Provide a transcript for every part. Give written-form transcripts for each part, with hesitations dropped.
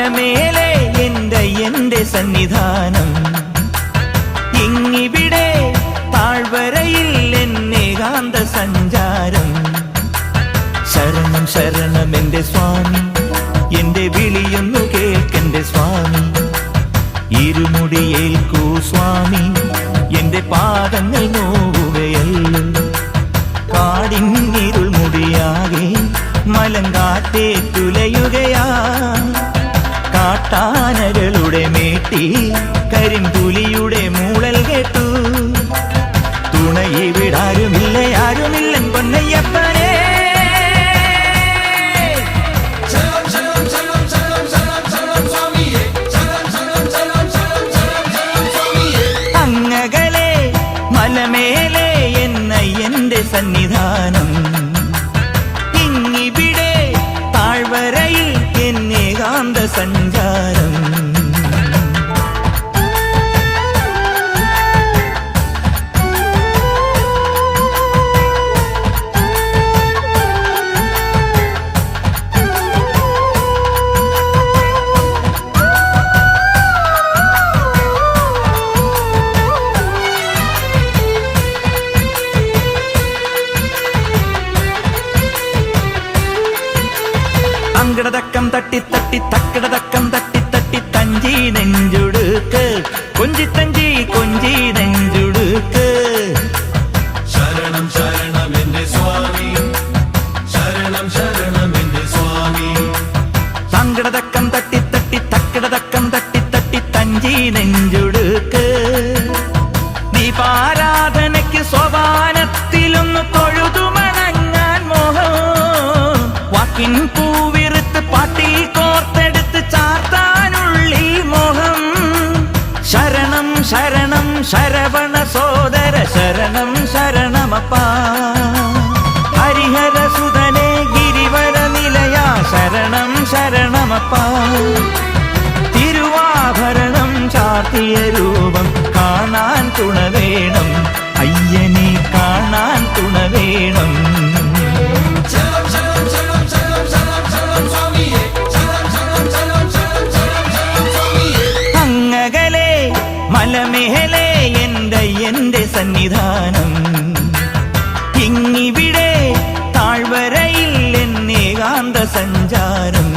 മലമേലെ എന്റെ സന്നിധാനം, ഇങ്ങിവിടെ താഴ്വരയിൽ എന്നേകാന്ത സഞ്ചാരം. ശരണം ശരണം എന്റെ സ്വാമി, എന്റെ വിളിയൊന്നു കേൾക്കെന്റെ സ്വാമി. ഇരുമുടിയേൽക്കൂ സ്വാമി, എന്റെ പാദങ്ങൾ നോവുകയല്ലോ. കാടിന്നിരുൾ മുടിയാകെ മലങ്കാറ്റേറ്റുലയുകയാ. കാട്ടാനകളുടെ മേട്ടി കരിമ്പുലിയുടെ മൂളൽ കേട്ടു. തുണയിവിടാരുമില്ല ആരുമില്ലൻ പൊന്നയ്യപ്പനേ. അങ്ങകലെ മലമേലെ എന്റെ സന്നിധാനം, ഇങ്ങിവിടെ താഴ്വരയിൽ എന്നേകാന്ത സഞ്ചാരം. അങ്കടതക്കം തട്ടി തട്ടി തക്കടതക്കം തട്ടി തട്ടി തഞ്ചി നെഞ്ചുടുക്ക്, കൊഞ്ചിത്തഞ്ചി കൊഞ്ചി നെഞ്ചുടുക്ക്. ശരണം ശരണം എന്റെ സ്വാമി, ശരണം ശരണം എന്റെ സ്വാമി. അങ്കടതക്കം തട്ടി തട്ടി തക്കടതക്കം തട്ടി തട്ടി തഞ്ചി നെഞ്ചുടുക്ക്. ദീപാരാധനയ്ക്ക് സോപാനത്തിലൊന്ന് തൊഴുതുമണങ്ങാൻ മോഹം. വാക്കിൻ പൂവിറുത്ത് പാട്ടിൽ കോർത്തെടുത്ത് ചാർത്താനുള്ളി മോഹം. ശരണം ശരണം ശരവണ സോദര ശരണം ശരണമപ്പാ. ഹരിഹര സുതനേ ഗിരിവര നിലയ ശരണം ശരണമപ്പാ. തിരുവാഭരണം ചാർത്തിയ രൂപം കാണാൻ തുണ വേണം, അയ്യനെ കാണാൻ തുണ വേണം. അങ്ങകലെ മലമേലെ എന്റെ സന്നിധാനം, ഇങ്ങിവിടെ താഴ്വരയിൽ എന്നേകാന്ത സഞ്ചാരം.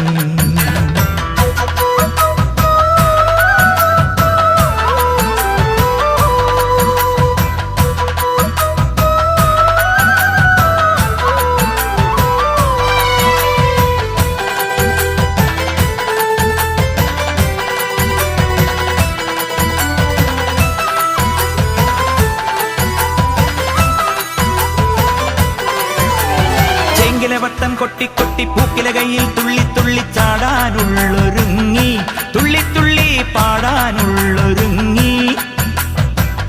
വട്ടം കൊട്ടി കൊട്ടി പൂക്കില കയ്യിൽ തുള്ളി തുള്ളി ചാടാനുള്ളൊരുങ്ങി, തുള്ളി തുള്ളി പാടാനുള്ളൊരുങ്ങി.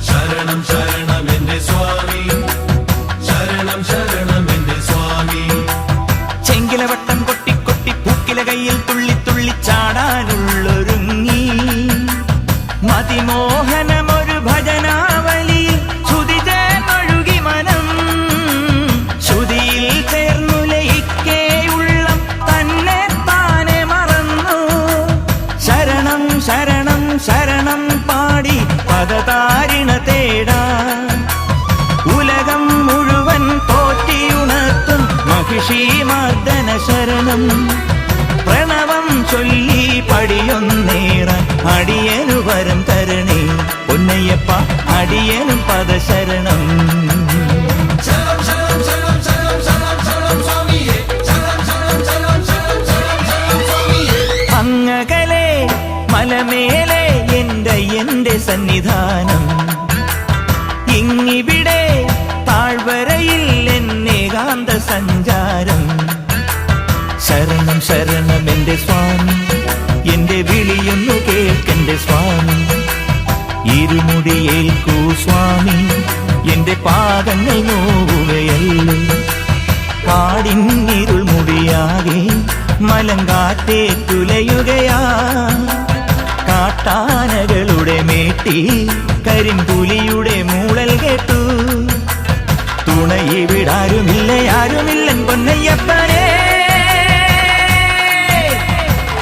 ശരണം ശരണം എന്റെ സ്വാമി, ശരണം ശരണം എന്റെ സ്വാമി. ചെങ്കില വട്ടം കൊട്ടി കൊട്ടി പൂക്കില കയ്യിൽ തുള്ളി തുള്ളി ചാടാനുള്ളൊരുങ്ങി. മതിമോഹനമൊരു ഭജനാവലി ശ്രുതി ചേർന്നൊഴുകി മനം. ശ്രുതിയിൽ ചേർന്നു ശരണം ശരണം പാടി പദതാരിണ തേടാ. ഉലകം മുഴുവൻ പോറ്റിയുണർത്തും മഹിഷി മർദ്ദന ശരണം. പ്രണവം ചൊല്ലി പടിയൊന്നേറാൻ അടിയനു വരം തരണേ പൊന്നയ്യപ്പ, അടിയനും പദശരണം. അങ്ങകലെ മലമേലെ എന്റെ സന്നിധാനം, ഇങ്ങിവിടെ താഴ്വരയിൽ എന്നേകാന്ത സഞ്ചാരം. ശരണം ശരണം എന്റെ സ്വാമി, എന്റെ വിളിയൊന്നു കേൾക്കെന്റെ സ്വാമി. ഇരുമുടിയേൽക്കൂ സ്വാമി, എന്റെ പാദങ്ങൾ നോവുകയല്ലോ. കാടിന്നിരുൾ മുടിയാകെ മലങ്കാറ്റേറ്റുലയുകയാ. കാട്ടാനകളുടെ മേട്ടി കരിമ്പുലിയുടെ മൂളൽ കേട്ടു. തുണയിവിടാരുമില്ല ആരുമില്ലൻ പൊന്നയ്യപ്പനേ.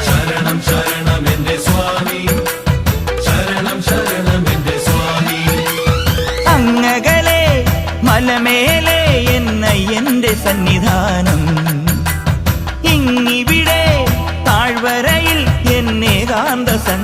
ശരണം ശരണം അന്തസൻ